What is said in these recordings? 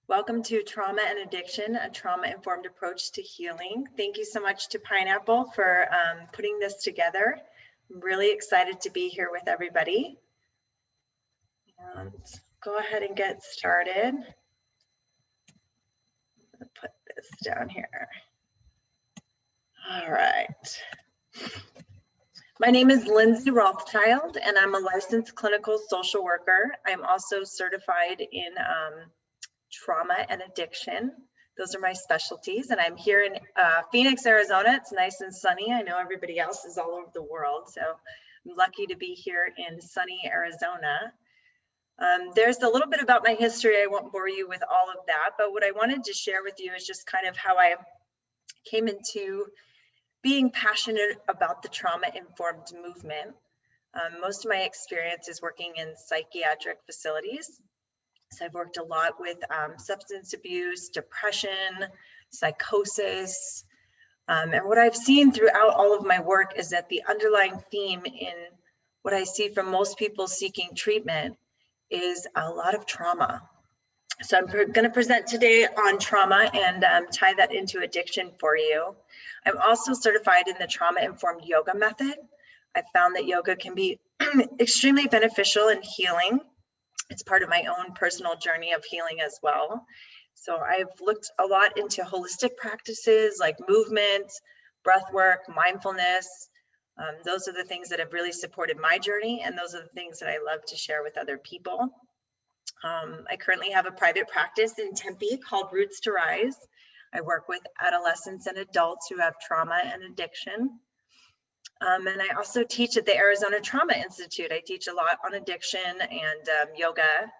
Welcome to Trauma and Addiction, a trauma-informed approach to healing. Thank you so much to Pineapple for putting this together. I'm really excited to be here with everybody. And go ahead and get started. I'll put this down here. All right. My name is Lindsay Rothschild, and I'm a licensed clinical social worker. I'm also certified in trauma and addiction. Those are my specialties, and I'm here in Phoenix, Arizona. It's nice and sunny. I know everybody else is all over the world, so I'm lucky to be here in sunny Arizona. There's a little bit about my history. I won't bore you with all of that, but what I wanted to share with you is just kind of how I came into being passionate about the trauma-informed movement. Most of my experience is working in psychiatric facilities. So I've worked a lot with substance abuse, depression, psychosis. And what I've seen throughout all of my work is that the underlying theme in what I see from most people seeking treatment is a lot of trauma. So I'm going to present today on trauma and tie that into addiction for you. I'm also certified in the trauma-informed yoga method. I found that yoga can be extremely beneficial in healing. It's part of my own personal journey of healing as well. So I've looked a lot into holistic practices like movement, breath work, mindfulness. Those are the things that have really supported my journey, and those are the things that I love to share with other people. I currently have a private practice in Tempe called Roots to Rise. I work with adolescents and adults who have trauma and addiction. And I also teach at the Arizona Trauma Institute. I teach a lot on addiction and yoga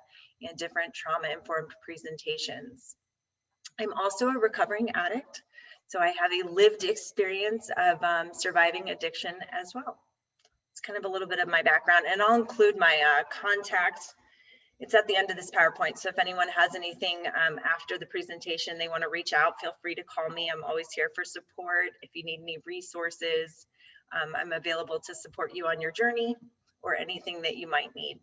and different trauma-informed presentations. I'm also a recovering addict, so I have a lived experience of surviving addiction as well. It's kind of a little bit of my background, and I'll include my contact. It's at the end of this PowerPoint, so if anyone has anything after the presentation they want to reach out, feel free to call me. I'm always here for support. If you need any resources, I'm available to support you on your journey or anything that you might need.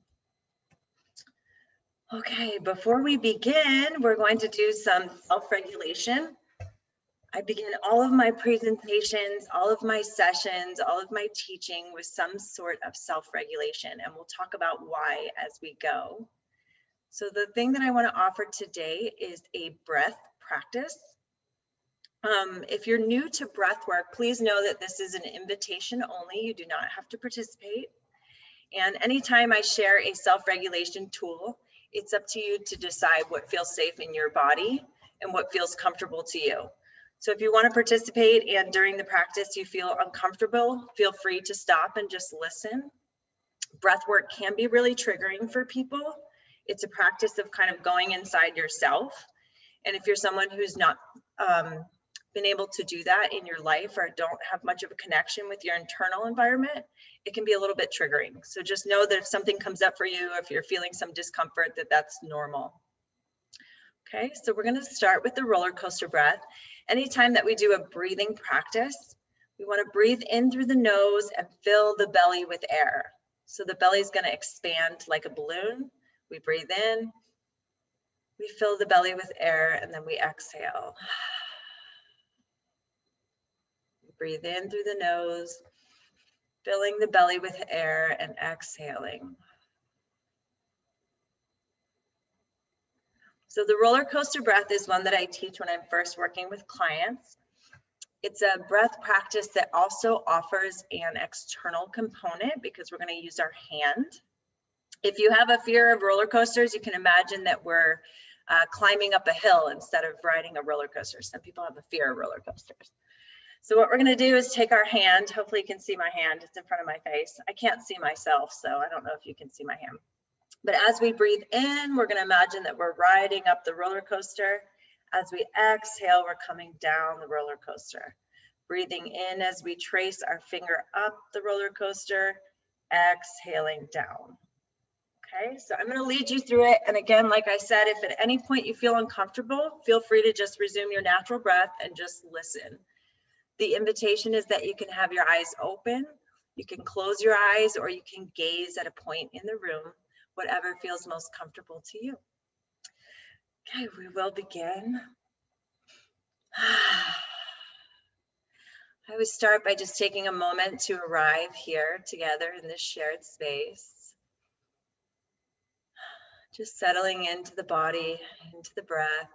Okay, before we begin, we're going to do some self-regulation. I begin all of my presentations, all of my sessions, all of my teaching with some sort of self-regulation, and we'll talk about why as we go. So the thing that I want to offer today is a breath practice. If you're new to breath work, please know that this is an invitation only. You do not have to participate. And anytime I share a self-regulation tool, it's up to you to decide what feels safe in your body and what feels comfortable to you. So if you want to participate and during the practice you feel uncomfortable, feel free to stop and just listen. Breath work can be really triggering for people. It's a practice of kind of going inside yourself. And if you're someone who's not been able to do that in your life or don't have much of a connection with your internal environment, it can be a little bit triggering. So just know that if something comes up for you, if you're feeling some discomfort, that's normal. Okay, so we're going to start with the roller coaster breath. Anytime that we do a breathing practice, we want to breathe in through the nose and fill the belly with air. So the belly is going to expand like a balloon. We breathe in, we fill the belly with air, and then we exhale. Breathe in through the nose, filling the belly with air and exhaling. So the roller coaster breath is one that I teach when I'm first working with clients. It's a breath practice that also offers an external component because we're going to use our hand. If you have a fear of roller coasters, you can imagine that we're climbing up a hill instead of riding a roller coaster. Some people have a fear of roller coasters. So what we're going to do is take our hand. Hopefully you can see my hand. It's in front of my face. I can't see myself, so I don't know if you can see my hand. But as we breathe in, we're going to imagine that we're riding up the roller coaster. As we exhale, we're coming down the roller coaster. Breathing in as we trace our finger up the roller coaster, exhaling down. Okay, so I'm going to lead you through it. And again, like I said, if at any point you feel uncomfortable, feel free to just resume your natural breath and just listen. The invitation is that you can have your eyes open, you can close your eyes, or you can gaze at a point in the room, whatever feels most comfortable to you. Okay, we will begin. I would start by just taking a moment to arrive here together in this shared space. Just settling into the body, into the breath.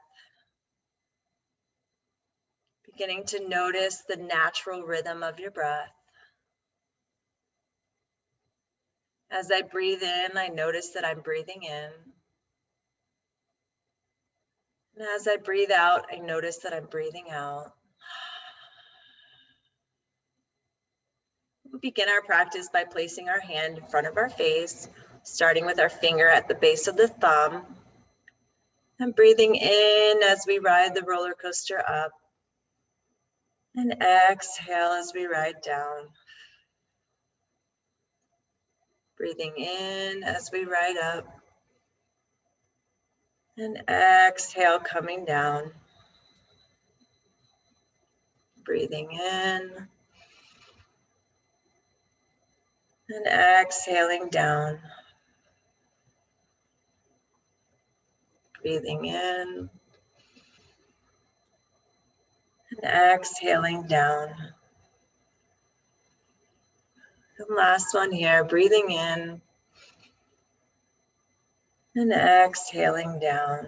Beginning to notice the natural rhythm of your breath. As I breathe in, I notice that I'm breathing in. And as I breathe out, I notice that I'm breathing out. We'll begin our practice by placing our hand in front of our face, starting with our finger at the base of the thumb, and breathing in as we ride the roller coaster up, and exhale as we ride down. Breathing in as we ride up, and exhale coming down. Breathing in, and exhaling down. Breathing in, and exhaling down. And last one here, breathing in, and exhaling down.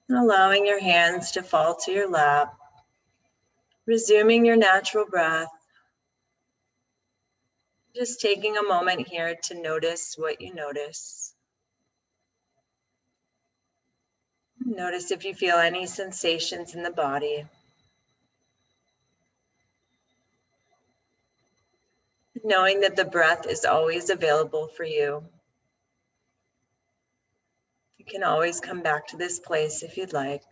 And allowing your hands to fall to your lap. Resuming your natural breath. Just taking a moment here to notice what you notice. Notice if you feel any sensations in the body. Knowing that the breath is always available for you. You can always come back to this place if you'd like.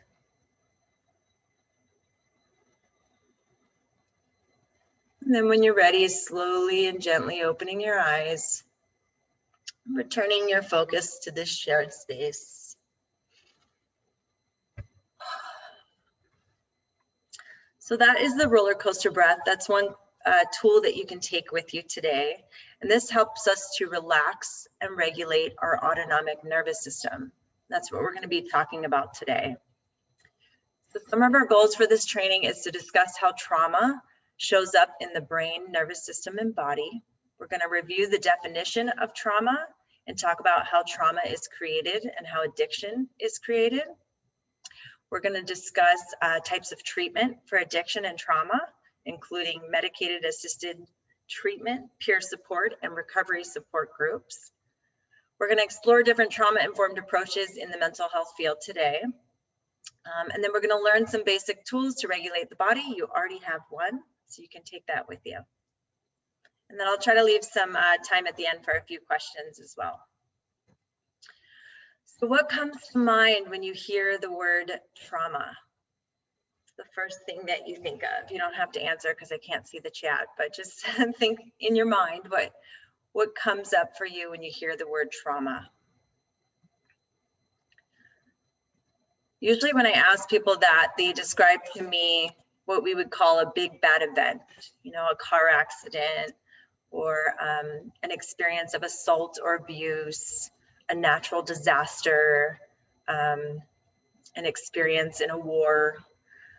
And then when you're ready, slowly and gently opening your eyes, returning your focus to this shared space. So that is the roller coaster breath. That's one tool that you can take with you today. And this helps us to relax and regulate our autonomic nervous system. That's what we're going to be talking about today. So some of our goals for this training is to discuss how trauma shows up in the brain, nervous system, and body. We're going to review the definition of trauma and talk about how trauma is created and how addiction is created. We're going to discuss types of treatment for addiction and trauma, including medicated assisted treatment, peer support, and recovery support groups. We're going to explore different trauma-informed approaches in the mental health field today. And then we're going to learn some basic tools to regulate the body. You already have one, so you can take that with you. And then I'll try to leave some time at the end for a few questions as well. So what comes to mind when you hear the word trauma? The first thing that you think of. You don't have to answer because I can't see the chat, but just think in your mind what comes up for you when you hear the word trauma. Usually when I ask people that, they describe to me what we would call a big bad event, you know, a car accident or an experience of assault or abuse, a natural disaster, an experience in a war.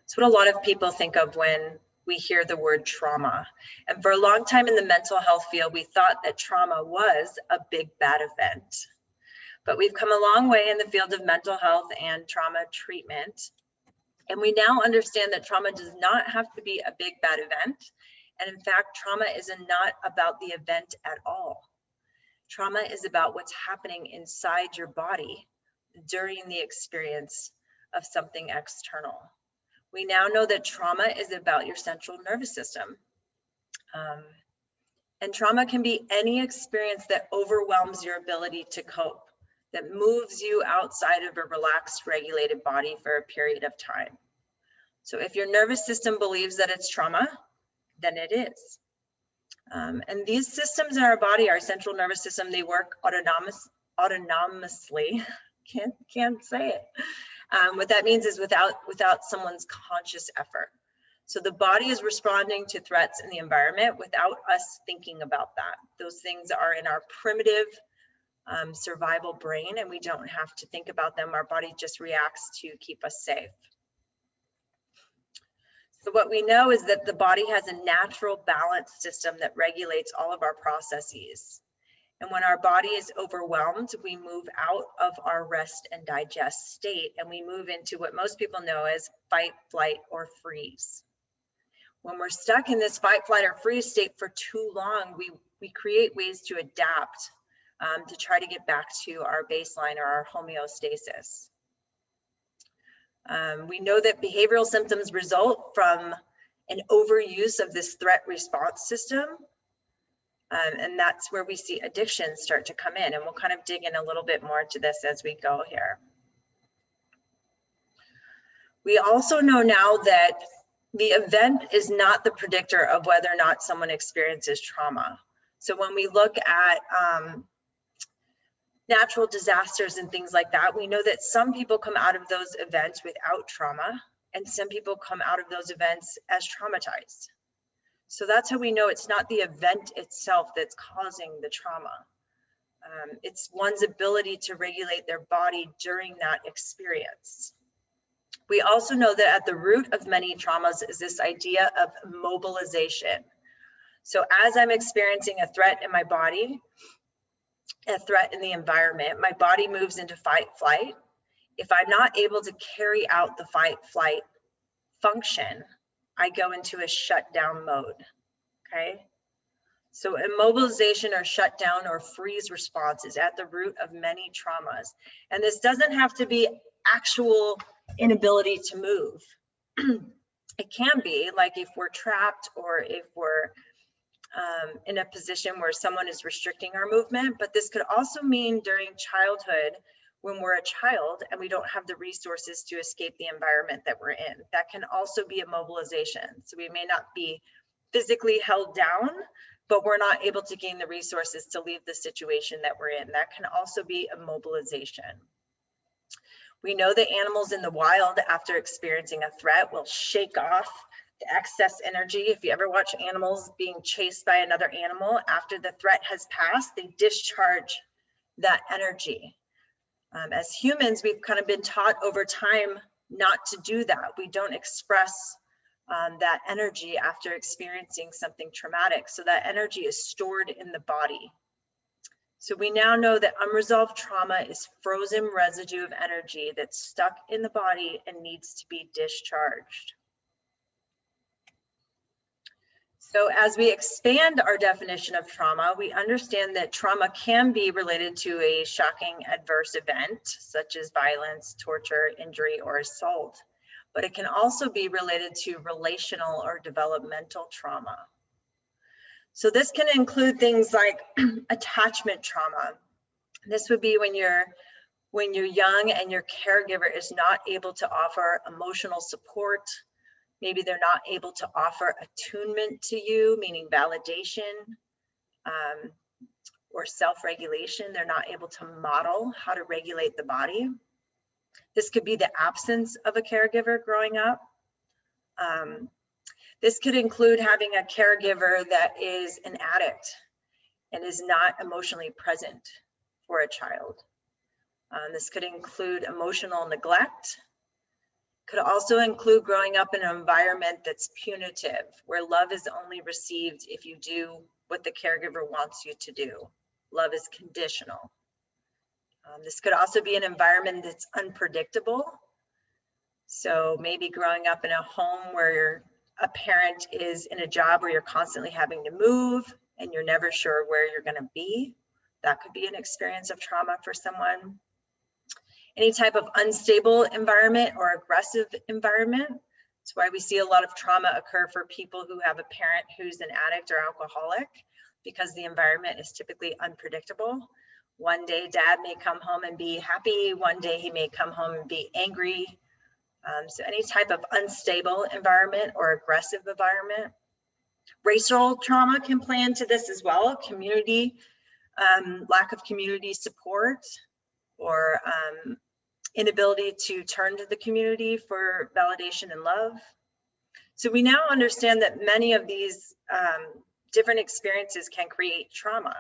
It's what a lot of people think of when we hear the word trauma. And for a long time in the mental health field, we thought that trauma was a big bad event. But we've come a long way in the field of mental health and trauma treatment. And we now understand that trauma does not have to be a big bad event. And in fact, trauma is not about the event at all. Trauma is about what's happening inside your body during the experience of something external. We now know that trauma is about your central nervous system. And trauma can be any experience that overwhelms your ability to cope, that moves you outside of a relaxed, regulated body for a period of time. So if your nervous system believes that it's trauma, then it is. And these systems in our body, our central nervous system, they work autonomously. Can't say it. What that means is without someone's conscious effort. So the body is responding to threats in the environment without us thinking about that. Those things are in our primitive survival brain, and we don't have to think about them. Our body just reacts to keep us safe. So what we know is that the body has a natural balance system that regulates all of our processes. And when our body is overwhelmed, we move out of our rest and digest state, and we move into what most people know as fight, flight, or freeze. When we're stuck in this fight, flight, or freeze state for too long, we create ways to adapt to try to get back to our baseline or our homeostasis. We know that behavioral symptoms result from an overuse of this threat response system. And that's where we see addictions start to come in. And we'll kind of dig in a little bit more to this as we go here. We also know now that the event is not the predictor of whether or not someone experiences trauma. So when we look at natural disasters and things like that, we know that some people come out of those events without trauma, and some people come out of those events as traumatized. So that's how we know it's not the event itself that's causing the trauma. It's one's ability to regulate their body during that experience. We also know that at the root of many traumas is this idea of mobilization. So as I'm experiencing a threat in my body, a threat in the environment, my body moves into fight, flight. If I'm not able to carry out the fight, flight function, I go into a shutdown mode, okay? So immobilization or shutdown or freeze response is at the root of many traumas. And this doesn't have to be actual inability to move. It can be like if we're trapped or if we're in a position where someone is restricting our movement, but this could also mean during childhood when we're a child and we don't have the resources to escape the environment that we're in. That can also be a mobilization. So we may not be physically held down, but we're not able to gain the resources to leave the situation that we're in. That can also be a mobilization. We know that animals in the wild, after experiencing a threat, will shake off the excess energy. If you ever watch animals being chased by another animal, after the threat has passed, they discharge that energy. As humans, we've kind of been taught over time not to do that. We don't express that energy after experiencing something traumatic. So that energy is stored in the body. So we now know that unresolved trauma is frozen residue of energy that's stuck in the body and needs to be discharged. So as we expand our definition of trauma, we understand that trauma can be related to a shocking adverse event, such as violence, torture, injury, or assault. But it can also be related to relational or developmental trauma. So this can include things like attachment trauma. This would be when you're young and your caregiver is not able to offer emotional support. Maybe they're not able to offer attunement to you, meaning validation or self-regulation. They're not able to model how to regulate the body. This could be the absence of a caregiver growing up. This could include having a caregiver that is an addict and is not emotionally present for a child. This could include emotional neglect. Could also include growing up in an environment that's punitive, where love is only received if you do what the caregiver wants you to do. Love is conditional. This could also be an environment that's unpredictable. So maybe growing up in a home where a parent is in a job where you're constantly having to move and you're never sure where you're going to be. That could be an experience of trauma for someone. Any type of unstable environment or aggressive environment. That's why we see a lot of trauma occur for people who have a parent who's an addict or alcoholic, because the environment is typically unpredictable. One day dad may come home and be happy. One day he may come home and be angry. So any type of unstable environment or aggressive environment. Racial trauma can play into this as well. Community, lack of community support, or inability to turn to the community for validation and love. So we now understand that many of these different experiences can create trauma.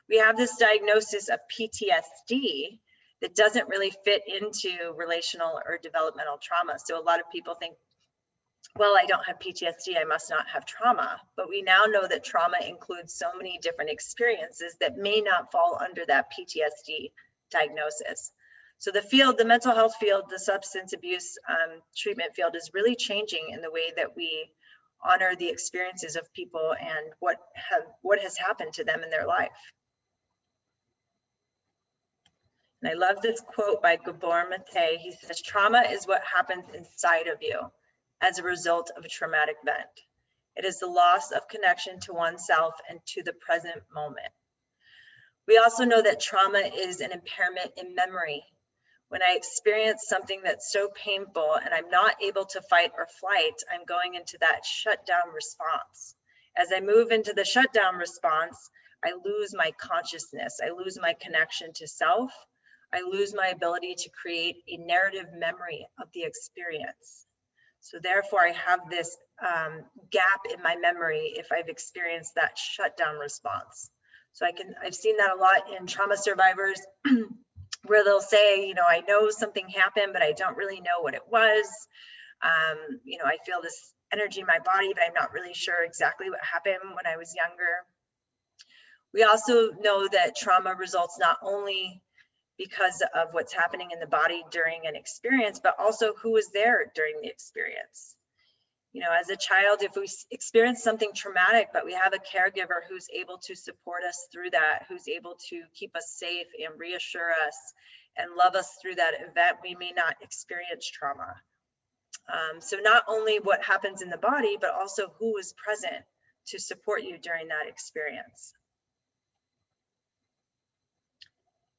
We have this diagnosis of PTSD that doesn't really fit into relational or developmental trauma. So a lot of people think, well, I don't have PTSD, I must not have trauma. But we now know that trauma includes so many different experiences that may not fall under that PTSD diagnosis. So the field, the mental health field, the substance abuse treatment field is really changing in the way that we honor the experiences of people and what has happened to them in their life. And I love this quote by Gabor Mate. He says, trauma is what happens inside of you as a result of a traumatic event. It is the loss of connection to oneself and to the present moment. We also know that trauma is an impairment in memory. When I experience something that's so painful and I'm not able to fight or flight, I'm going into that shutdown response. As I move into the shutdown response, I lose my consciousness. I lose my connection to self. I lose my ability to create a narrative memory of the experience. So therefore, I have this gap in my memory if I've experienced that shutdown response. So I've seen that a lot in trauma survivors where they'll say, you know, I know something happened, but I don't really know what it was. You know, I feel this energy in my body, but I'm not really sure exactly what happened when I was younger. We also know that trauma results not only because of what's happening in the body during an experience, but also who was there during the experience. You know, as a child, if we experience something traumatic, but we have a caregiver who's able to support us through that, who's able to keep us safe and reassure us and love us through that event, we may not experience trauma. So not only what happens in the body, but also who is present to support you during that experience.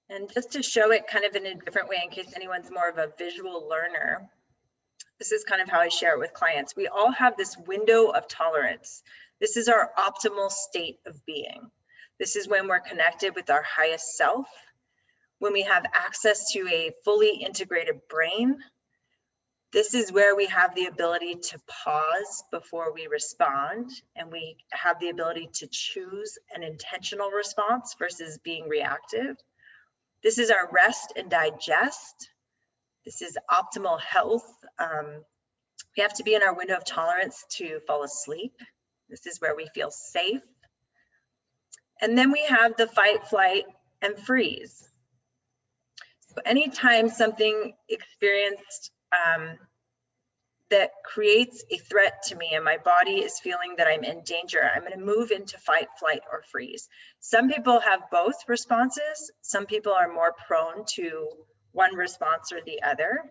And just to show it kind of in a different way, in case anyone's more of a visual learner, this is kind of how I share it with clients. We all have this window of tolerance. This is our optimal state of being. This is when we're connected with our highest self, when we have access to a fully integrated brain. This is where we have the ability to pause before we respond, and we have the ability to choose an intentional response versus being reactive. This is our rest and digest. This is optimal health. We have to be in our window of tolerance to fall asleep. This is where we feel safe. And then we have the fight, flight, and freeze. So anytime something experienced that creates a threat to me and my body is feeling that I'm in danger, I'm going to move into fight, flight, or freeze. Some people have both responses. Some people are more prone to one response or the other.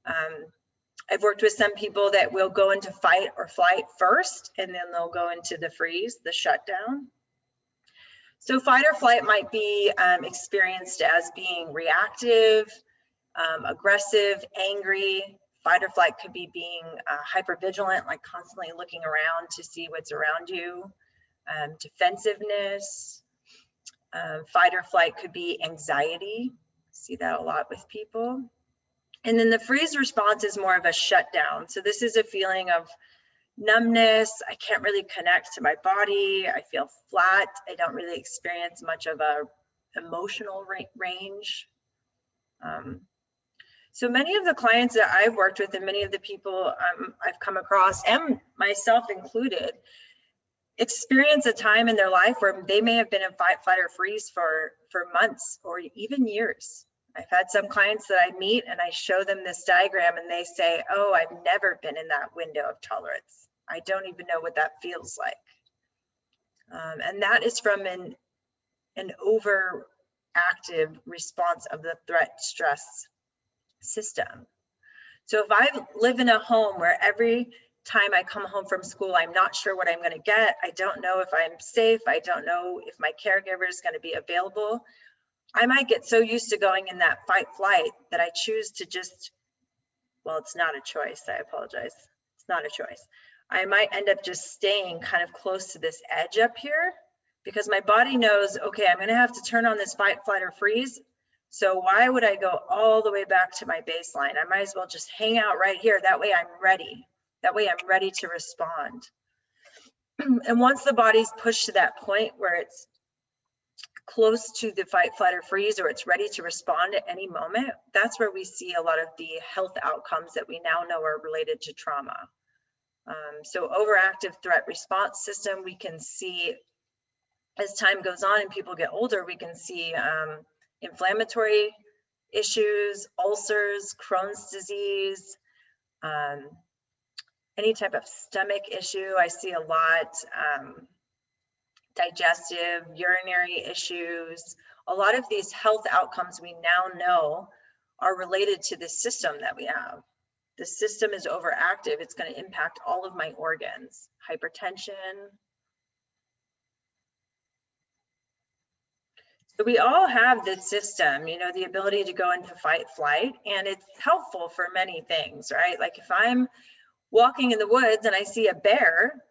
I've worked with some people that will go into fight or flight first, and then they'll go into the freeze, the shutdown. So fight or flight might be experienced as being reactive, aggressive, angry. Fight or flight could be being hypervigilant, like constantly looking around to see what's around you. Defensiveness. Fight or flight could be anxiety. See that a lot with people. And then the freeze response is more of a shutdown. So this is a feeling of numbness. I can't really connect to my body. I feel flat. I don't really experience much of a emotional range. So many of the clients that I've worked with and many of the people I've come across, and myself included, experience a time in their life where they may have been in fight, flight, or freeze for months or even years. I've had some clients that I meet and I show them this diagram and they say, oh, I've never been in that window of tolerance. I don't even know what that feels like. And that is from an overactive response of the threat stress system. So if I live in a home where every time I come home from school, I'm not sure what I'm going to get, I don't know if I'm safe, I don't know if my caregiver is going to be available, I might get so used to going in that fight flight that I choose to just, well, it's not a choice, I apologize, it's not a choice. I might end up just staying kind of close to this edge up here because my body knows, okay, I'm going to have to turn on this fight, flight, or freeze. So why would I go all the way back to my baseline? I might as well just hang out right here. That way I'm ready. That way I'm ready to respond. And once the body's pushed to that point where it's close to the fight, flight, or freeze, or it's ready to respond at any moment, that's where we see a lot of the health outcomes that we now know are related to trauma. So overactive threat response system, we can see as time goes on and people get older, we can see inflammatory issues, ulcers, Crohn's disease, any type of stomach issue. I see a lot, digestive, urinary issues. A lot of these health outcomes we now know are related to the system that we have. The system is overactive. It's going to impact all of my organs. Hypertension. So we all have this system, you know, the ability to go into fight, flight, and it's helpful for many things, right? Like if I'm walking in the woods and I see a bear,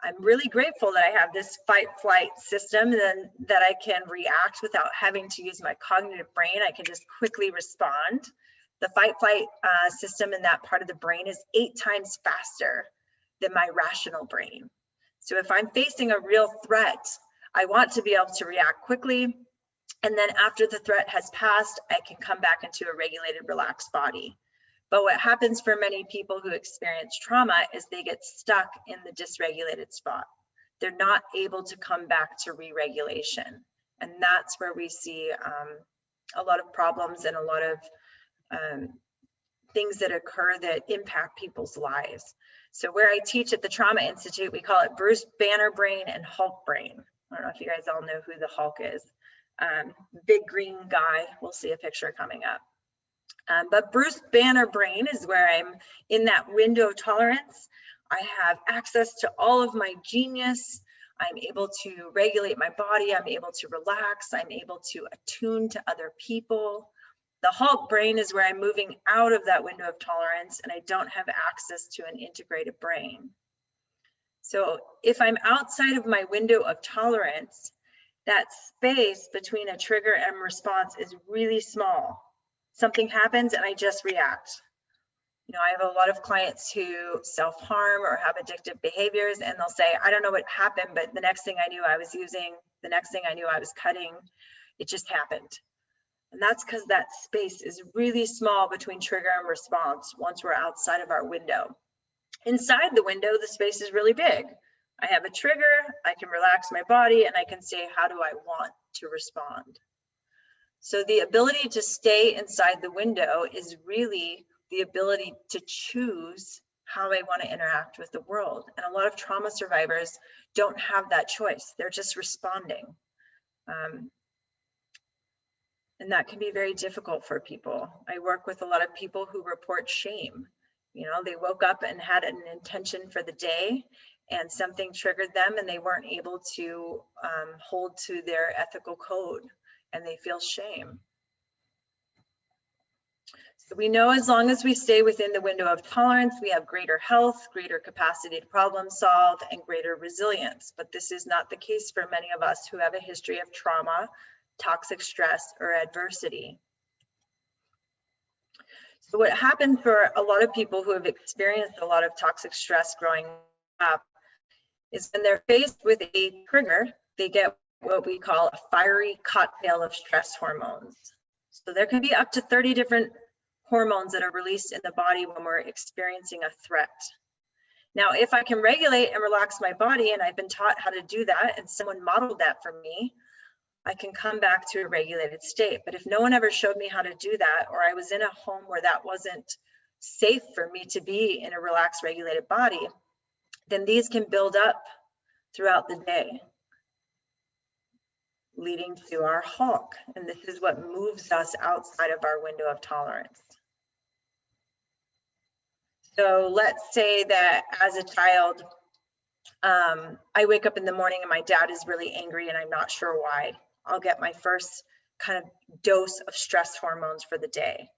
I'm really grateful that I have this fight flight system, and that I can react without having to use my cognitive brain. I can just quickly respond. The fight flight system in that part of the brain is 8 times faster than my rational brain. So if I'm facing a real threat, I want to be able to react quickly. And then after the threat has passed, I can come back into a regulated, relaxed body. But what happens for many people who experience trauma is they get stuck in the dysregulated spot. They're not able to come back to re-regulation. And that's where we see a lot of problems and a lot of things that occur that impact people's lives. So where I teach at the Trauma Institute, we call it Bruce Banner brain and Hulk brain. I don't know if you guys all know who the Hulk is. Big green guy. We'll see a picture coming up. But Bruce Banner brain is where I'm in that window of tolerance. I have access to all of my genius. I'm able to regulate my body. I'm able to relax. I'm able to attune to other people. The Hulk brain is where I'm moving out of that window of tolerance and I don't have access to an integrated brain. So if I'm outside of my window of tolerance, that space between a trigger and response is really small. Something happens and I just react. You know, I have a lot of clients who self-harm or have addictive behaviors, and they'll say, I don't know what happened, but the next thing I knew I was using, the next thing I knew I was cutting, it just happened. And that's because that space is really small between trigger and response once we're outside of our window. Inside the window, the space is really big. I have a trigger, I can relax my body, and I can say, how do I want to respond? So the ability to stay inside the window is really the ability to choose how I want to interact with the world. And a lot of trauma survivors don't have that choice. They're just responding. And that can be very difficult for people. I work with a lot of people who report shame. You know, they woke up and had an intention for the day and something triggered them and they weren't able to hold to their ethical code and they feel shame. So we know as long as we stay within the window of tolerance, we have greater health, greater capacity to problem solve, and greater resilience. But this is not the case for many of us who have a history of trauma, toxic stress, or adversity. So what happens for a lot of people who have experienced a lot of toxic stress growing up is when they're faced with a trigger, they get what we call a fiery cocktail of stress hormones. So there can be up to 30 different hormones that are released in the body when we're experiencing a threat. Now, if I can regulate and relax my body, and I've been taught how to do that, and someone modeled that for me, I can come back to a regulated state. But if no one ever showed me how to do that, or I was in a home where that wasn't safe for me to be in a relaxed, regulated body, then these can build up throughout the day, leading to our Hulk. And this is what moves us outside of our window of tolerance. So let's say that as a child, I wake up in the morning and my dad is really angry and I'm not sure why. I'll get my first kind of dose of stress hormones for the day.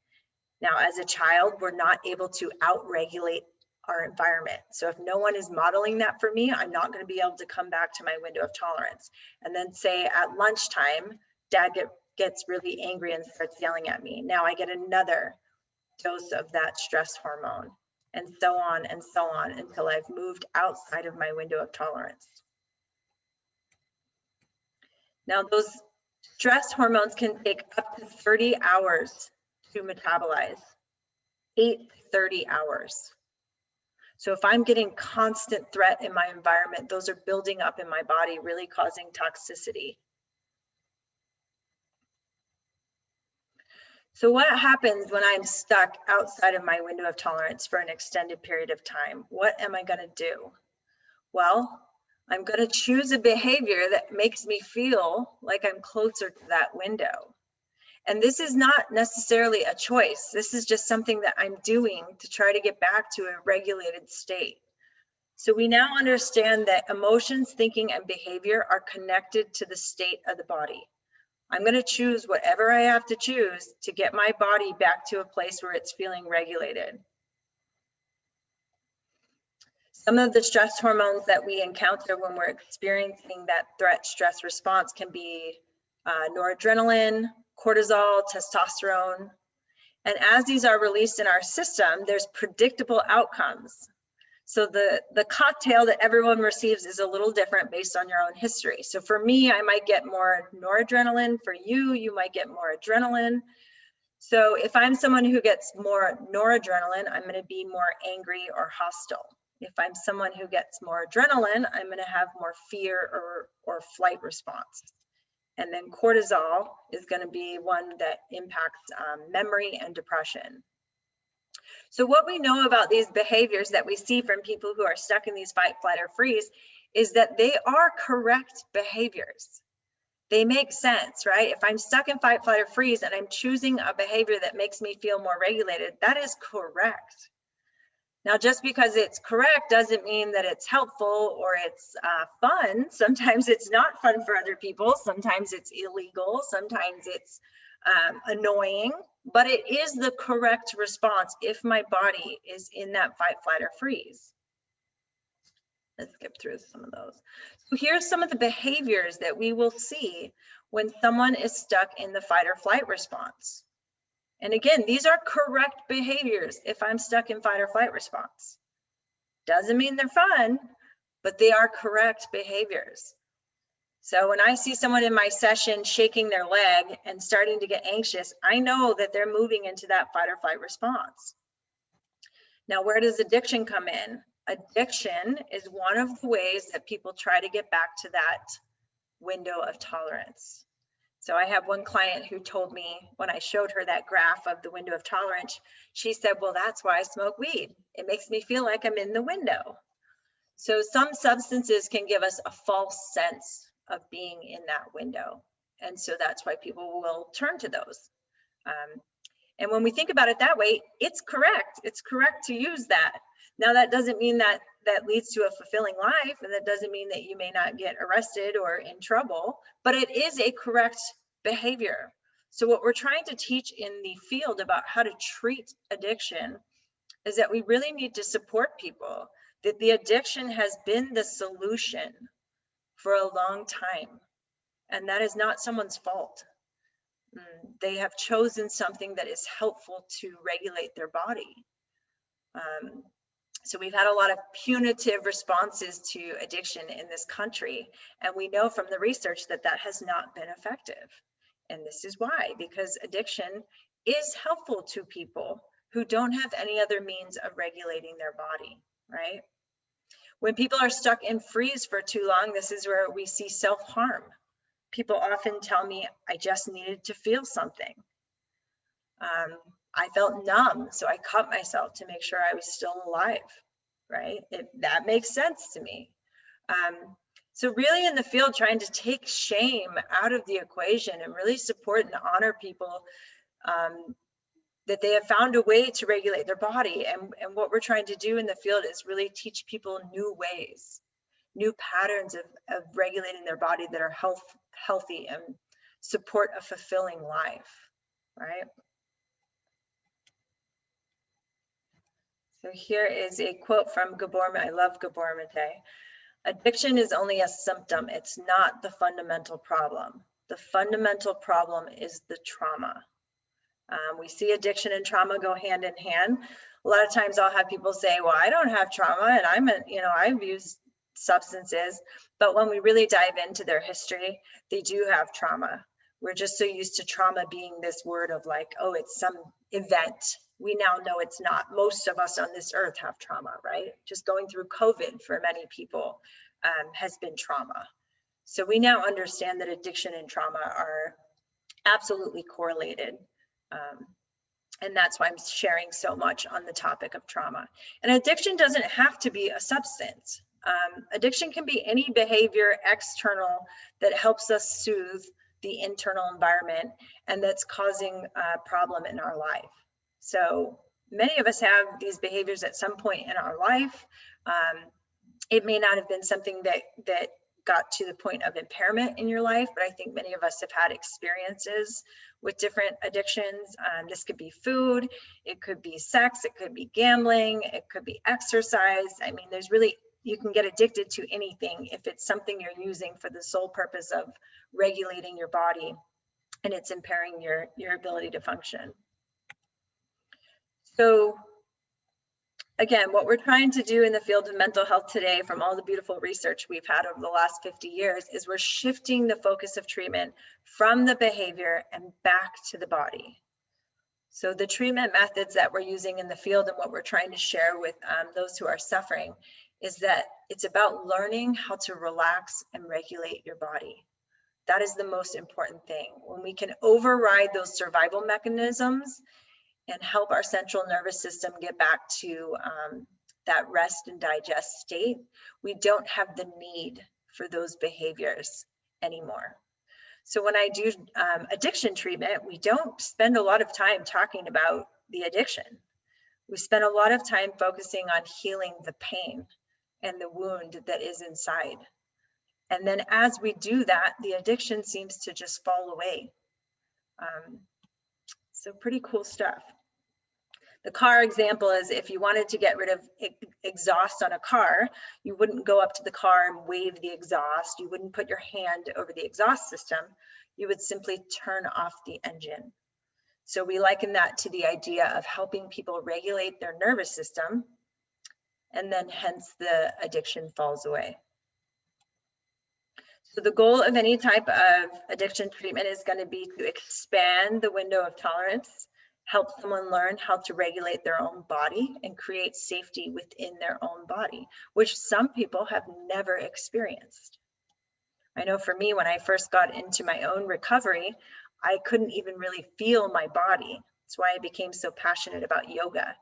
Now, as a child, we're not able to out-regulate our environment. So if no one is modeling that for me, I'm not going to be able to come back to my window of tolerance. And then say at lunchtime, dad gets really angry and starts yelling at me. Now I get another dose of that stress hormone. and so on and so on until I've moved outside of my window of tolerance. Now, those stress hormones can take up to 30 hours to metabolize, 8 to 30 hours. So if I'm getting constant threat in my environment, those are building up in my body, really causing toxicity. So what happens when I'm stuck outside of my window of tolerance for an extended period of time? What am I going to do? Well, I'm going to choose a behavior that makes me feel like I'm closer to that window. And this is not necessarily a choice. This is just something that I'm doing to try to get back to a regulated state. So we now understand that emotions, thinking, and behavior are connected to the state of the body. I'm going to choose whatever I have to choose to get my body back to a place where it's feeling regulated. Some of the stress hormones that we encounter when we're experiencing that threat stress response can be noradrenaline, cortisol, testosterone. And as these are released in our system, there's predictable outcomes. So the cocktail that everyone receives is a little different based on your own history. So for me, I might get more noradrenaline. For you, you might get more adrenaline. So if I'm someone who gets more noradrenaline, I'm going to be more angry or hostile. If I'm someone who gets more adrenaline, I'm going to have more fear or flight response. And then cortisol is going to be one that impacts memory and depression. So what we know about these behaviors that we see from people who are stuck in these fight, flight, or freeze is that they are correct behaviors. They make sense, right? If I'm stuck in fight, flight, or freeze and I'm choosing a behavior that makes me feel more regulated, that is correct. Now, just because it's correct doesn't mean that it's helpful or it's fun. Sometimes it's not fun for other people. Sometimes it's illegal. Sometimes it's annoying, but it is the correct response if my body is in that fight, flight, or freeze. Let's skip through some of those. So here's some of the behaviors that we will see when someone is stuck in the fight or flight response. And again, these are correct behaviors if I'm stuck in fight or flight response. Doesn't mean they're fun, but they are correct behaviors. So when I see someone in my session shaking their leg and starting to get anxious, I know that they're moving into that fight or flight response. Now, where does addiction come in? Addiction is one of the ways that people try to get back to that window of tolerance. So I have one client who told me when I showed her that graph of the window of tolerance, she said, well, that's why I smoke weed. It makes me feel like I'm in the window. So some substances can give us a false sense of being in that window. And so that's why people will turn to those. And when we think about it that way, it's correct. It's correct to use that. Now, that doesn't mean that that leads to a fulfilling life, and that doesn't mean that you may not get arrested or in trouble, but it is a correct behavior. So what we're trying to teach in the field about how to treat addiction is that we really need to support people, that the addiction has been the solution for a long time, and that is not someone's fault. They have chosen something that is helpful to regulate their body. So we've had a lot of punitive responses to addiction in this country, and we know from the research that that has not been effective. And this is why, because addiction is helpful to people who don't have any other means of regulating their body, right? When people are stuck in freeze for too long, this is where we see self-harm. People often tell me, I just needed to feel something. I felt numb, so I cut myself to make sure I was still alive, right? That makes sense to me. So really in the field, trying to take shame out of the equation and really support and honor people that they have found a way to regulate their body. And what we're trying to do in the field is really teach people new ways, new patterns of regulating their body that are healthy and support a fulfilling life, right? So here is a quote from Gabor. I love Gabor Mate. Addiction is only a symptom. It's not the fundamental problem. The fundamental problem is the trauma. We see addiction and trauma go hand in hand. A lot of times I'll have people say, well, I don't have trauma and I've used substances. But when we really dive into their history, they do have trauma. We're just so used to trauma being this word of like, oh, it's some event. We now know it's not. Most of us on this earth have trauma, right? Just going through COVID for many people has been trauma. So we now understand that addiction and trauma are absolutely correlated. And that's why I'm sharing so much on the topic of trauma. And addiction doesn't have to be a substance. Addiction can be any behavior external that helps us soothe the internal environment and that's causing a problem in our life. So many of us have these behaviors at some point in our life. It may not have been something that got to the point of impairment in your life, but I think many of us have had experiences with different addictions. This could be food, it could be sex, it could be gambling, it could be exercise. I mean, you can get addicted to anything if it's something you're using for the sole purpose of regulating your body and it's impairing your ability to function. So again, what we're trying to do in the field of mental health today, from all the beautiful research we've had over the last 50 years, is we're shifting the focus of treatment from the behavior and back to the body. So the treatment methods that we're using in the field and what we're trying to share with those who are suffering is that it's about learning how to relax and regulate your body. That is the most important thing. When we can override those survival mechanisms and help our central nervous system get back to that rest and digest state, we don't have the need for those behaviors anymore. So when I do addiction treatment, we don't spend a lot of time talking about the addiction. We spend a lot of time focusing on healing the pain and the wound that is inside. And then as we do that, the addiction seems to just fall away. So pretty cool stuff. The car example is if you wanted to get rid of exhaust on a car, you wouldn't go up to the car and wave the exhaust. You wouldn't put your hand over the exhaust system. You would simply turn off the engine. So we liken that to the idea of helping people regulate their nervous system, and then hence the addiction falls away. So the goal of any type of addiction treatment is going to be to expand the window of tolerance, help someone learn how to regulate their own body and create safety within their own body, which some people have never experienced. I know for me, when I first got into my own recovery, I couldn't even really feel my body. That's why I became so passionate about yoga.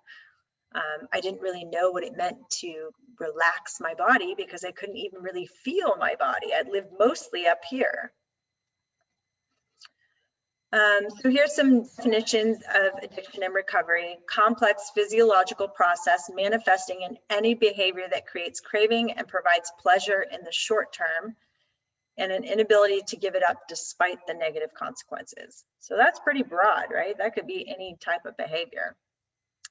I didn't really know what it meant to relax my body because I couldn't even really feel my body. I'd lived mostly up here. So here's some definitions of addiction and recovery. Complex physiological process manifesting in any behavior that creates craving and provides pleasure in the short term, and an inability to give it up despite the negative consequences. So that's pretty broad, right? That could be any type of behavior.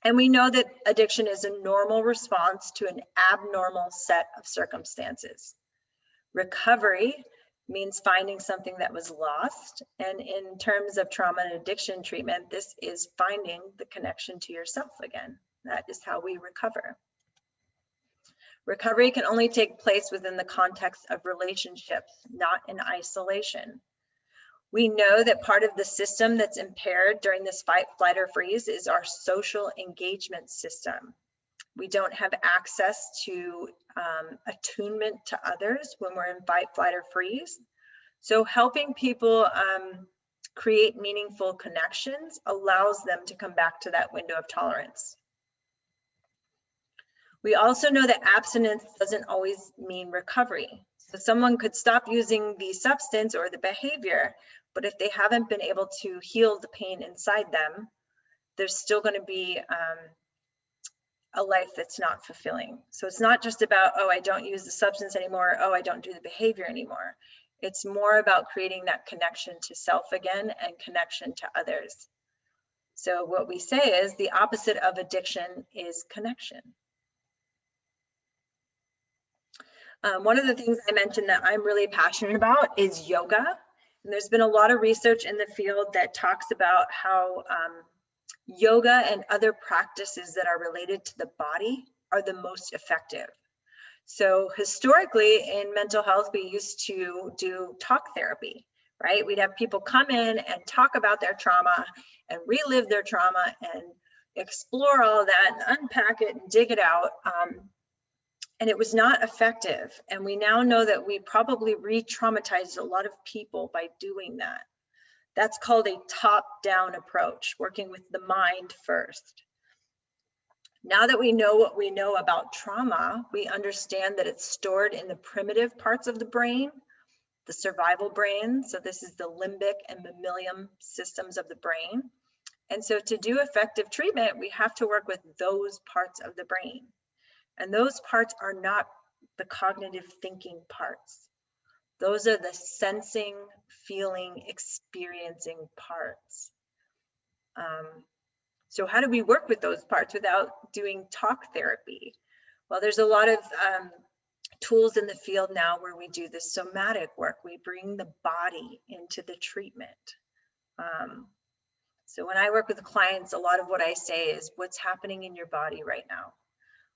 And we know that addiction is a normal response to an abnormal set of circumstances. Recovery means finding something that was lost. And in terms of trauma and addiction treatment, this is finding the connection to yourself again. That is how we recover. Recovery can only take place within the context of relationships, not in isolation. We know that part of the system that's impaired during this fight, flight, or freeze is our social engagement system. We don't have access to attunement to others when we're in fight, flight, or freeze. So helping people create meaningful connections allows them to come back to that window of tolerance. We also know that abstinence doesn't always mean recovery. So someone could stop using the substance or the behavior, but if they haven't been able to heal the pain inside them, there's still going to be a life that's not fulfilling. So it's not just about, oh, I don't use the substance anymore, oh, I don't do the behavior anymore. It's more about creating that connection to self again and connection to others. So what we say is the opposite of addiction is connection. One of the things I mentioned that I'm really passionate about is yoga. And there's been a lot of research in the field that talks about how yoga and other practices that are related to the body are the most effective. So historically in mental health, we used to do talk therapy, right? We'd have people come in and talk about their trauma and relive their trauma and explore all that and unpack it and dig it out. And it was not effective. And we now know that we probably re-traumatized a lot of people by doing that. That's called a top-down approach, working with the mind first. Now that we know what we know about trauma, we understand that it's stored in the primitive parts of the brain, the survival brain. So this is the limbic and mammalian systems of the brain. And so to do effective treatment, we have to work with those parts of the brain. And those parts are not the cognitive thinking parts. Those are the sensing, feeling, experiencing parts. So how do we work with those parts without doing talk therapy? Well, there's a lot of tools in the field now where we do the somatic work. We bring the body into the treatment. So when I work with clients, a lot of what I say is what's happening in your body right now.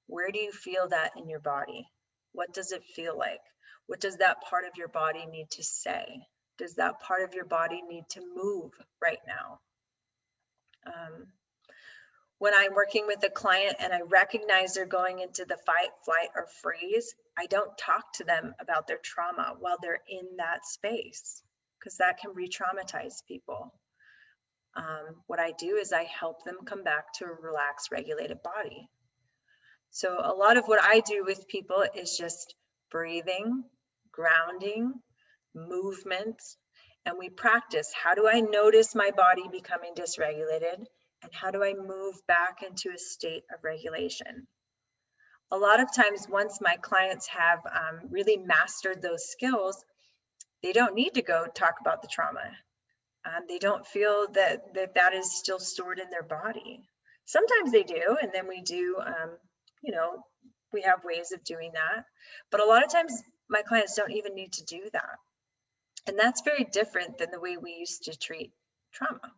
Where do you feel that in your body? What does it feel like? What does that part of your body need to say? Does that part of your body need to move right now? When I'm working with a client and I recognize they're going into the fight, flight, or freeze, I don't talk to them about their trauma while they're in that space, because that can re-traumatize people. What I do is I help them come back to a relaxed, regulated body. So a lot of what I do with people is just breathing, grounding, movement, and we practice. How do I notice my body becoming dysregulated? And how do I move back into a state of regulation? A lot of times, once my clients have really mastered those skills, they don't need to go talk about the trauma. They don't feel that is still stored in their body. Sometimes they do, and then we do, we have ways of doing that. But a lot of times, my clients don't even need to do that. And that's very different than the way we used to treat trauma.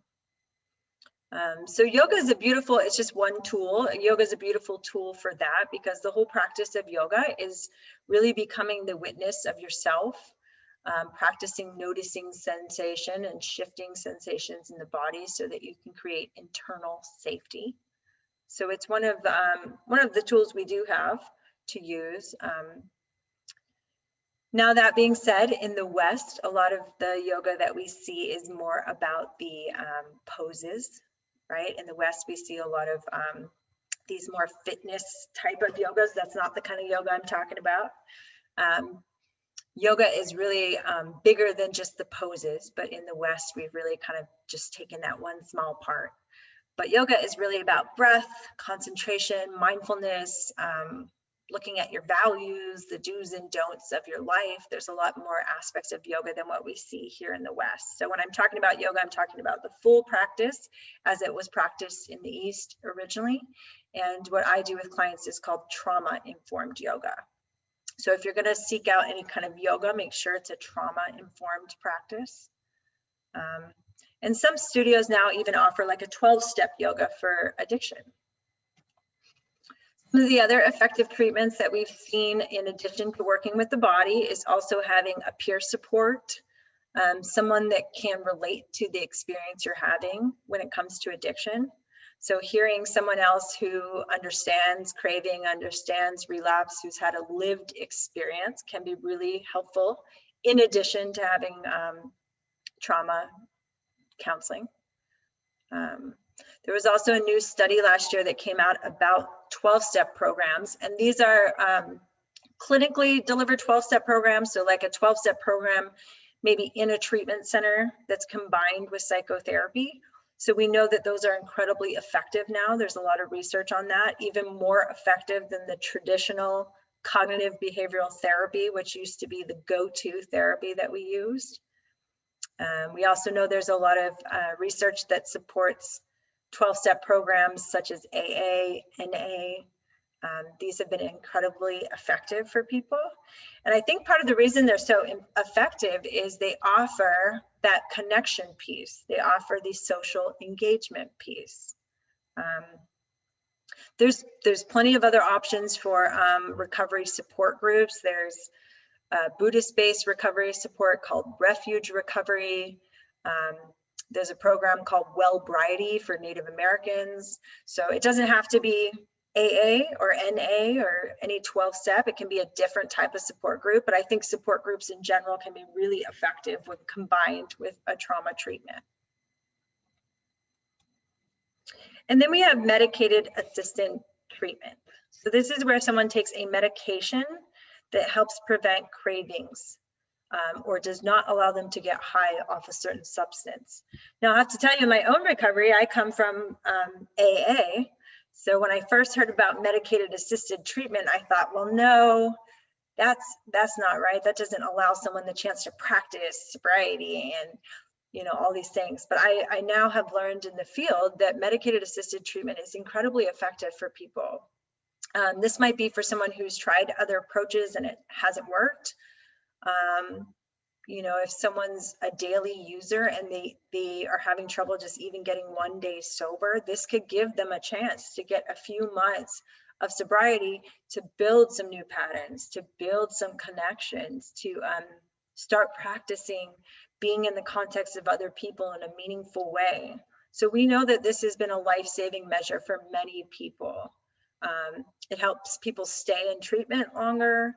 So yoga is it's just one tool. Yoga is a beautiful tool for that, because the whole practice of yoga is really becoming the witness of yourself, practicing noticing sensation and shifting sensations in the body so that you can create internal safety. So it's one of the tools we do have to use. Now, that being said, in the West, a lot of the yoga that we see is more about the poses, right? In the West, we see a lot of these more fitness type of yogas. That's not the kind of yoga I'm talking about. Yoga is really bigger than just the poses, but in the West, we've really kind of just taken that one small part. But yoga is really about breath, concentration, mindfulness, looking at your values, the do's and don'ts of your life. There's a lot more aspects of yoga than what we see here in the West. So when I'm talking about yoga, I'm talking about the full practice as it was practiced in the East originally. And what I do with clients is called trauma-informed yoga. So if you're going to seek out any kind of yoga, make sure it's a trauma-informed practice. And some studios now even offer like a 12-step yoga for addiction. Some of the other effective treatments that we've seen in addition to working with the body is also having a peer support, someone that can relate to the experience you're having when it comes to addiction. So hearing someone else who understands craving, understands relapse, who's had a lived experience can be really helpful, in addition to having trauma counseling. There was also a new study last year that came out about 12-step programs, and these are clinically delivered 12-step programs. So like a 12-step program, maybe in a treatment center that's combined with psychotherapy. So we know that those are incredibly effective now. There's a lot of research on that, even more effective than the traditional cognitive behavioral therapy, which used to be the go-to therapy that we used. We also know there's a lot of research that supports 12-step programs such as AA, NA. These have been incredibly effective for people. And I think part of the reason they're so effective is they offer that connection piece. They offer the social engagement piece. There's plenty of other options for recovery support groups. There's Buddhist-based recovery support called Refuge Recovery. There's a program called Wellbriety for Native Americans. So it doesn't have to be AA or NA or any 12-step. It can be a different type of support group, but I think support groups in general can be really effective when combined with a trauma treatment. And then we have medicated assisted treatment. So this is where someone takes a medication that helps prevent cravings or does not allow them to get high off a certain substance. Now I have to tell you, in my own recovery, I come from AA. So when I first heard about medicated assisted treatment, I thought, well, no, that's not right. That doesn't allow someone the chance to practice sobriety and all these things. But I now have learned in the field that medicated assisted treatment is incredibly effective for people. This might be for someone who's tried other approaches and it hasn't worked. If someone's a daily user and they are having trouble just even getting 1 day sober, this could give them a chance to get a few months of sobriety to build some new patterns, to build some connections, to start practicing being in the context of other people in a meaningful way. So we know that this has been a life-saving measure for many people. It helps people stay in treatment longer,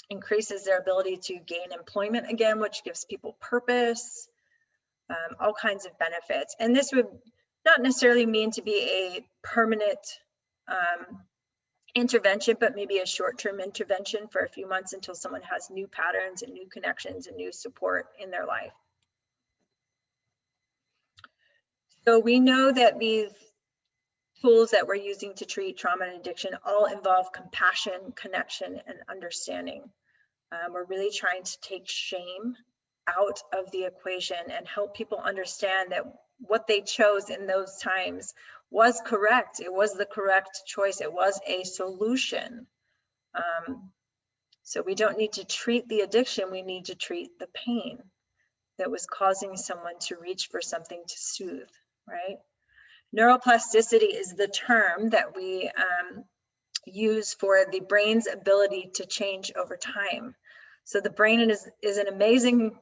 increases their ability to gain employment again, which gives people purpose, all kinds of benefits. And this would not necessarily mean to be a permanent intervention, but maybe a short-term intervention for a few months until someone has new patterns and new connections and new support in their life. So we know that these tools that we're using to treat trauma and addiction all involve compassion, connection, and understanding. We're really trying to take shame out of the equation and help people understand that what they chose in those times was correct. It was the correct choice. It was a solution. So we don't need to treat the addiction. We need to treat the pain that was causing someone to reach for something to soothe, right? Neuroplasticity is the term that we use for the brain's ability to change over time. So the brain is an amazing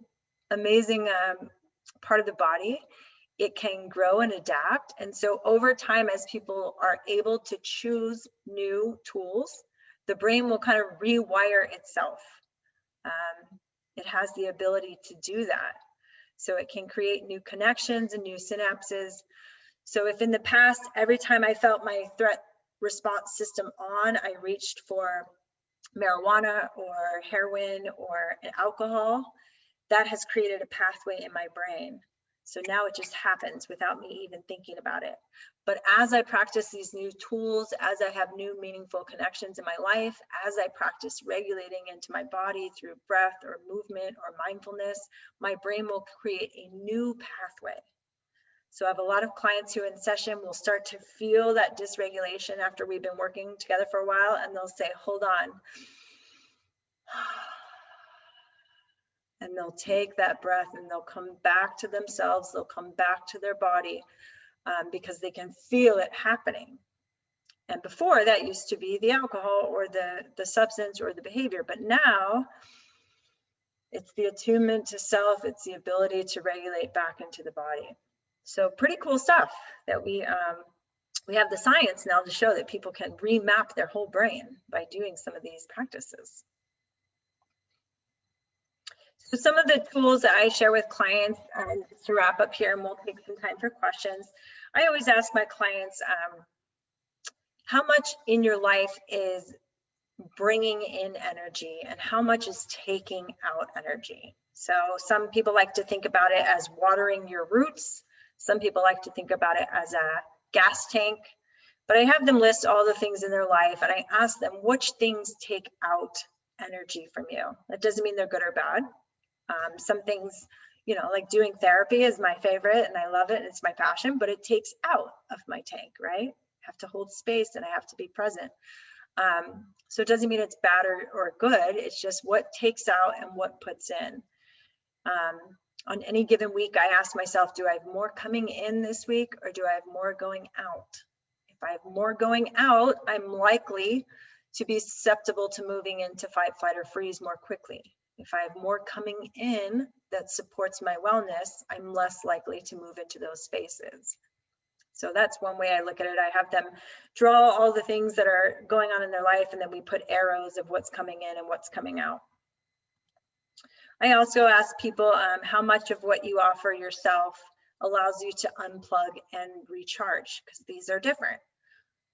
part of the body. It can grow and adapt. And so over time, as people are able to choose new tools, the brain will kind of rewire itself. It has the ability to do that. So it can create new connections and new synapses. So if in the past, every time I felt my threat response system on, I reached for marijuana or heroin or alcohol, that has created a pathway in my brain. So now it just happens without me even thinking about it. But as I practice these new tools, as I have new meaningful connections in my life, as I practice regulating into my body through breath or movement or mindfulness, my brain will create a new pathway. So I have a lot of clients who in session will start to feel that dysregulation after we've been working together for a while, and they'll say, hold on. And they'll take that breath and they'll come back to themselves, they'll come back to their body because they can feel it happening. And before, that used to be the alcohol or the substance or the behavior, but now it's the attunement to self, it's the ability to regulate back into the body. So pretty cool stuff that we have the science now to show that people can remap their whole brain by doing some of these practices. So some of the tools that I share with clients, to wrap up here, and we'll take some time for questions. I always ask my clients, how much in your life is bringing in energy and how much is taking out energy? So some people like to think about it as watering your roots. Some people like to think about it as a gas tank, but I have them list all the things in their life and I ask them which things take out energy from you. That doesn't mean they're good or bad. Some things, like doing therapy is my favorite and I love it and it's my passion, but it takes out of my tank, right? I have to hold space and I have to be present. So it doesn't mean it's bad or good. It's just what takes out and what puts in. On any given week, I ask myself, do I have more coming in this week or do I have more going out? If I have more going out, I'm likely to be susceptible to moving into fight, flight, or freeze more quickly. If I have more coming in that supports my wellness, I'm less likely to move into those spaces. So that's one way I look at it. I have them draw all the things that are going on in their life, and then we put arrows of what's coming in and what's coming out. I also ask people how much of what you offer yourself allows you to unplug and recharge, because these are different.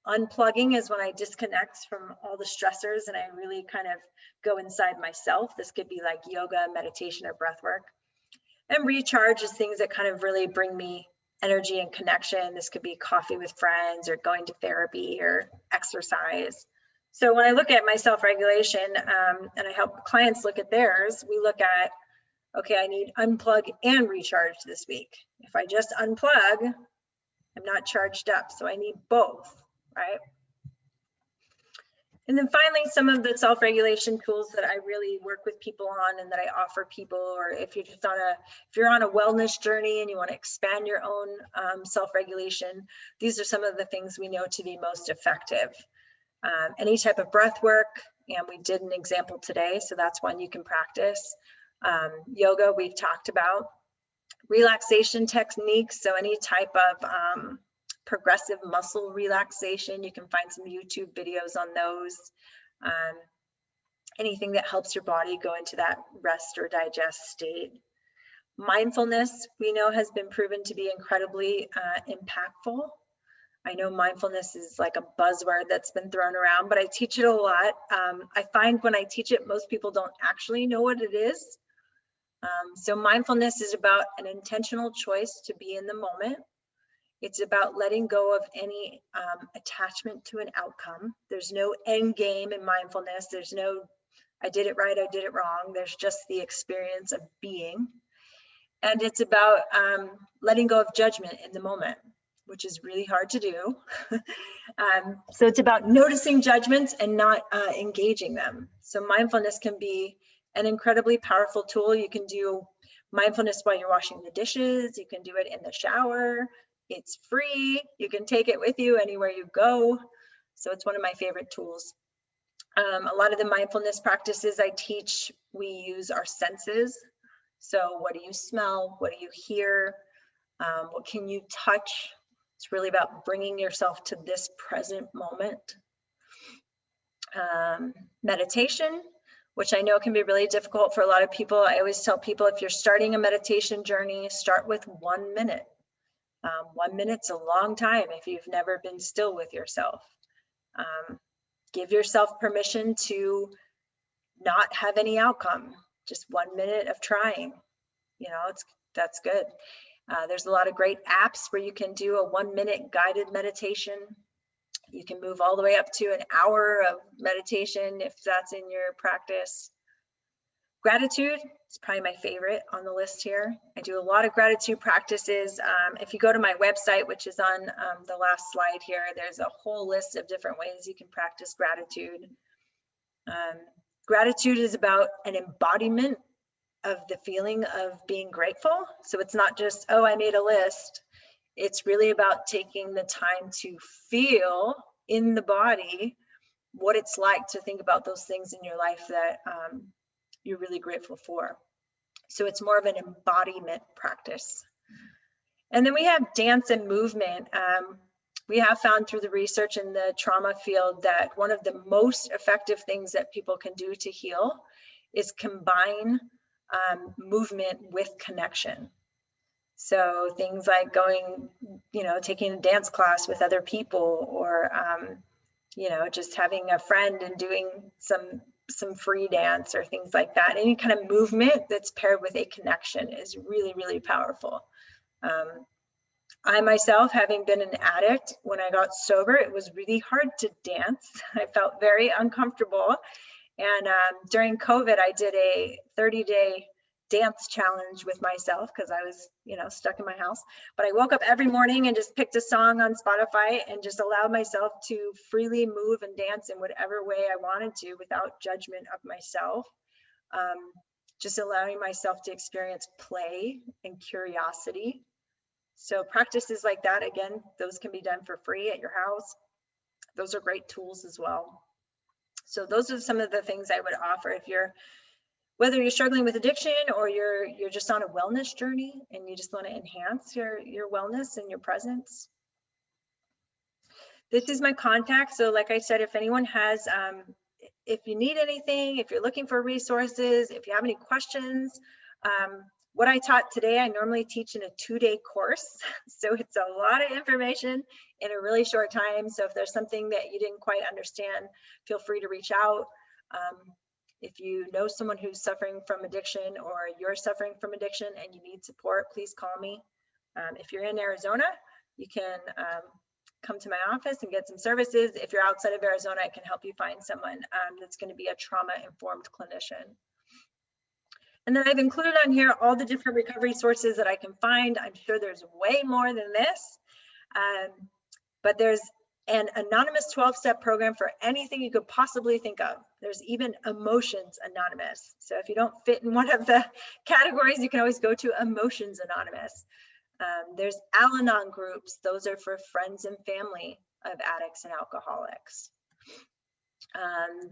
Unplugging is when I disconnect from all the stressors and I really kind of go inside myself. This could be like yoga, meditation, or breath work. And recharge is things that kind of really bring me energy and connection. This could be coffee with friends or going to therapy or exercise. So when I look at my self-regulation and I help clients look at theirs, we look at, okay, I need unplug and recharge this week. If I just unplug, I'm not charged up. So I need both, right? And then finally, some of the self-regulation tools that I really work with people on and that I offer people, or if you're just if you're on a wellness journey and you want to expand your own self-regulation, these are some of the things we know to be most effective. Any type of breath work, and we did an example today, so that's one you can practice. Yoga, we've talked about. Relaxation techniques, so any type of progressive muscle relaxation, you can find some YouTube videos on those. Anything that helps your body go into that rest or digest state. Mindfulness, we know, has been proven to be incredibly impactful. I know mindfulness is like a buzzword that's been thrown around, but I teach it a lot. I find when I teach it, most people don't actually know what it is. So mindfulness is about an intentional choice to be in the moment. It's about letting go of any attachment to an outcome. There's no end game in mindfulness. There's no, I did it right, I did it wrong. There's just the experience of being. And it's about letting go of judgment in the moment, which is really hard to do. So it's about noticing judgments and not engaging them. So mindfulness can be an incredibly powerful tool. You can do mindfulness while you're washing the dishes. You can do it in the shower. It's free. You can take it with you anywhere you go. So it's one of my favorite tools. A lot of the mindfulness practices I teach, we use our senses. So what do you smell? What do you hear? What can you touch? It's really about bringing yourself to this present moment. Meditation, which I know can be really difficult for a lot of people. I always tell people, if you're starting a meditation journey, start with 1 minute. 1 minute's a long time if you've never been still with yourself. Give yourself permission to not have any outcome. Just 1 minute of trying, that's good. There's a lot of great apps where you can do a 1 minute guided meditation. You can move all the way up to an hour of meditation if that's in your practice. Gratitude is probably my favorite on the list here. I do a lot of gratitude practices. If you go to my website, which is on the last slide here, there's a whole list of different ways you can practice gratitude. Gratitude is about an embodiment of the feeling of being grateful. So it's not just, oh, I made a list. It's really about taking the time to feel in the body what it's like to think about those things in your life that you're really grateful for. So it's more of an embodiment practice. And then we have dance and movement. We have found through the research in the trauma field that one of the most effective things that people can do to heal is combine movement with connection. So things like going, taking a dance class with other people, or, just having a friend and doing some free dance or things like that. Any kind of movement that's paired with a connection is really, really powerful. I myself, having been an addict, when I got sober, it was really hard to dance. I felt very uncomfortable. And during COVID, I did a 30-day dance challenge with myself because I was, stuck in my house. But I woke up every morning and just picked a song on Spotify and just allowed myself to freely move and dance in whatever way I wanted to without judgment of myself. just allowing myself to experience play and curiosity. So practices like that, again, those can be done for free at your house. Those are great tools as well. So those are some of the things I would offer if you're, whether you're struggling with addiction or you're just on a wellness journey and you just want to enhance your wellness and your presence. This is my contact. So like I said, if anyone has, if you need anything, if you're looking for resources, if you have any questions, what I taught today, I normally teach in a 2-day course. So it's a lot of information in a really short time. So if there's something that you didn't quite understand, feel free to reach out. If you know someone who's suffering from addiction or you're suffering from addiction and you need support, please call me. If you're in Arizona, you can come to my office and get some services. If you're outside of Arizona, I can help you find someone that's going to be a trauma-informed clinician. And then I've included on here all the different recovery sources that I can find. I'm sure there's way more than this, but there's an anonymous 12-step program for anything you could possibly think of. There's even Emotions Anonymous. So if you don't fit in one of the categories, you can always go to Emotions Anonymous. There's Al-Anon groups. Those are for friends and family of addicts and alcoholics.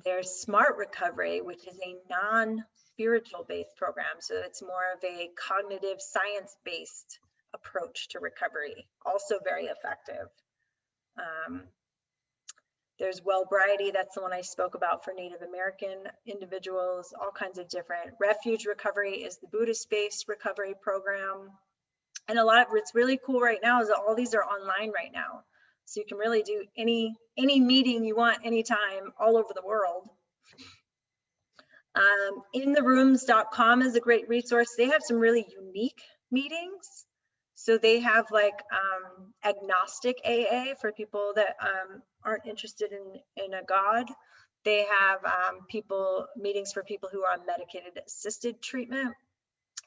There's Smart Recovery, which is a non-spiritual based program. So it's more of a cognitive science-based approach to recovery, also very effective. There's Wellbriety, that's the one I spoke about for Native American individuals, all kinds of different. Refuge Recovery is the Buddhist-based recovery program. And a lot of what's really cool right now is that all these are online right now. So you can really do any meeting you want anytime all over the world. Intherooms.com is a great resource. They have some really unique meetings. So they have like agnostic AA for people that aren't interested in a God. They have meetings for people who are on medicated assisted treatment.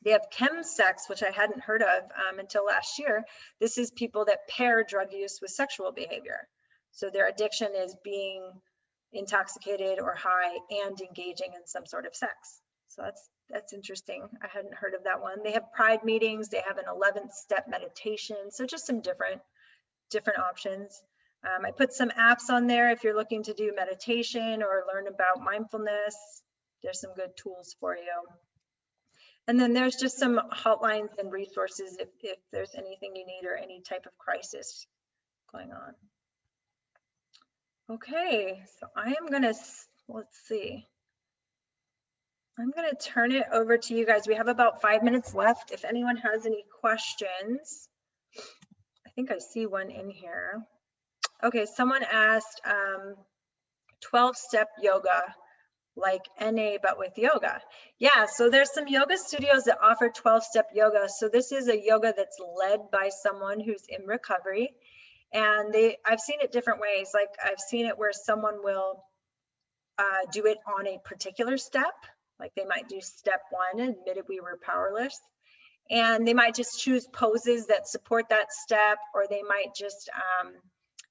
They have chemsex, which I hadn't heard of until last year. This is people that pair drug use with sexual behavior. So their addiction is being intoxicated or high and engaging in some sort of sex. So that's interesting. I hadn't heard of that one. They have pride meetings. They have an 11th step meditation. So just some different options. I put some apps on there if you're looking to do meditation or learn about mindfulness. There's some good tools for you. And then there's just some hotlines and resources if there's anything you need or any type of crisis going on. Okay, so I am gonna, let's see. I'm gonna turn it over to you guys. We have about 5 minutes left. If anyone has any questions, I think I see one in here. Okay, someone asked 12-step yoga, like NA, but with yoga. Yeah, so there's some yoga studios that offer 12-step yoga. So this is a yoga that's led by someone who's in recovery. And I've seen it different ways. Like I've seen it where someone will do it on a particular step. Like they might do step 1, admitted we were powerless. And they might just choose poses that support that step, or they might just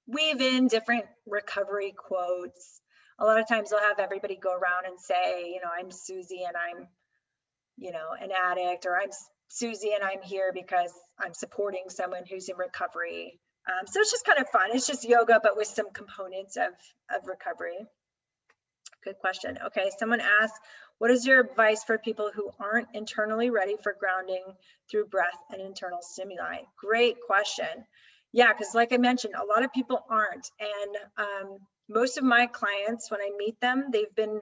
weave in different recovery quotes. A lot of times they'll have everybody go around and say, you know, I'm Susie and I'm, you know, an addict, or I'm Susie and I'm here because I'm supporting someone who's in recovery. So it's just kind of fun. It's just yoga, but with some components of recovery. Good question. Okay, someone asked, what is your advice for people who aren't internally ready for grounding through breath and internal stimuli? Great question. Yeah, because like I mentioned, a lot of people aren't. And most of my clients, when I meet them, they've been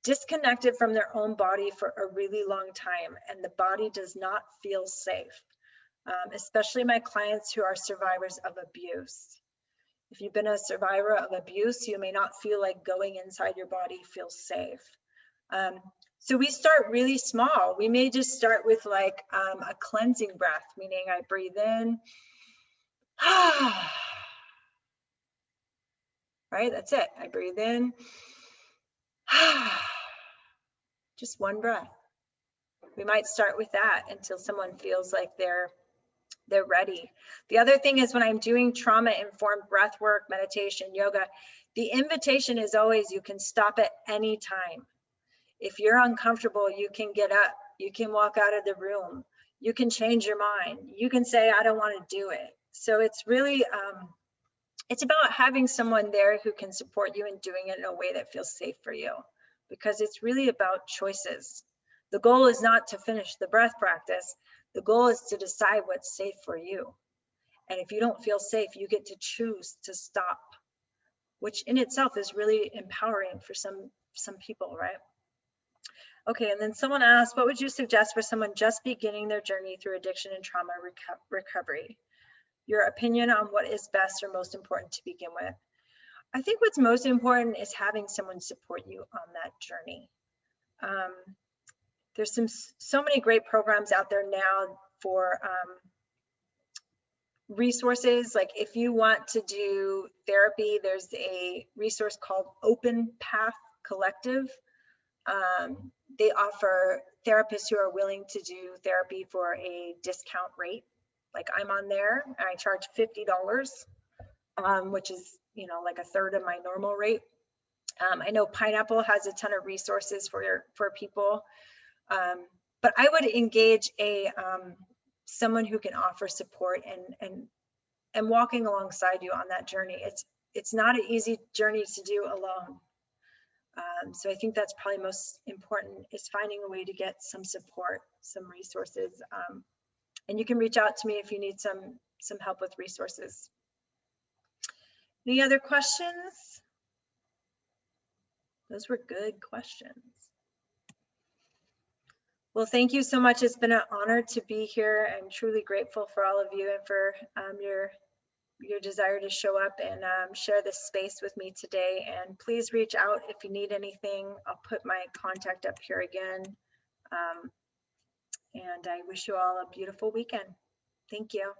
disconnected from their own body for a really long time, and the body does not feel safe, especially my clients who are survivors of abuse. If you've been a survivor of abuse, you may not feel like going inside your body feels safe. So we start really small. We may just start with like a cleansing breath, meaning I breathe in, right? That's it. I breathe in, just one breath. We might start with that until someone feels like they're ready. The other thing is when I'm doing trauma-informed breath work, meditation, yoga, the invitation is always you can stop at any time. If you're uncomfortable, you can get up, You can walk out of the room. You can change your mind. You can say, I don't want to do it. So it's really, it's about having someone there who can support you in doing it in a way that feels safe for you, because it's really about choices. The goal is not to finish the breath practice. The goal is to decide what's safe for you. And if you don't feel safe, you get to choose to stop, which in itself is really empowering for some people, right? Okay, and then someone asked, what would you suggest for someone just beginning their journey through addiction and trauma recovery? Your opinion on what is best or most important to begin with? I think what's most important is having someone support you on that journey. There's so many great programs out there now for resources. Like if you want to do therapy, there's a resource called Open Path Collective. They offer therapists who are willing to do therapy for a discount rate. Like I'm on there, I charge $50, which is, you know, like a third of my normal rate. I know Pineapple has a ton of resources for people, but I would engage someone who can offer support and walking alongside you on that journey. It's not an easy journey to do alone. So I think that's probably most important, is finding a way to get some support, some resources. And you can reach out to me if you need some help with resources. Any other questions? Those were good questions. Well, thank you so much. It's been an honor to be here. I'm truly grateful for all of you and for your desire to show up and share this space with me today. And please reach out if you need anything. I'll put my contact up here again. And I wish you all a beautiful weekend. Thank you.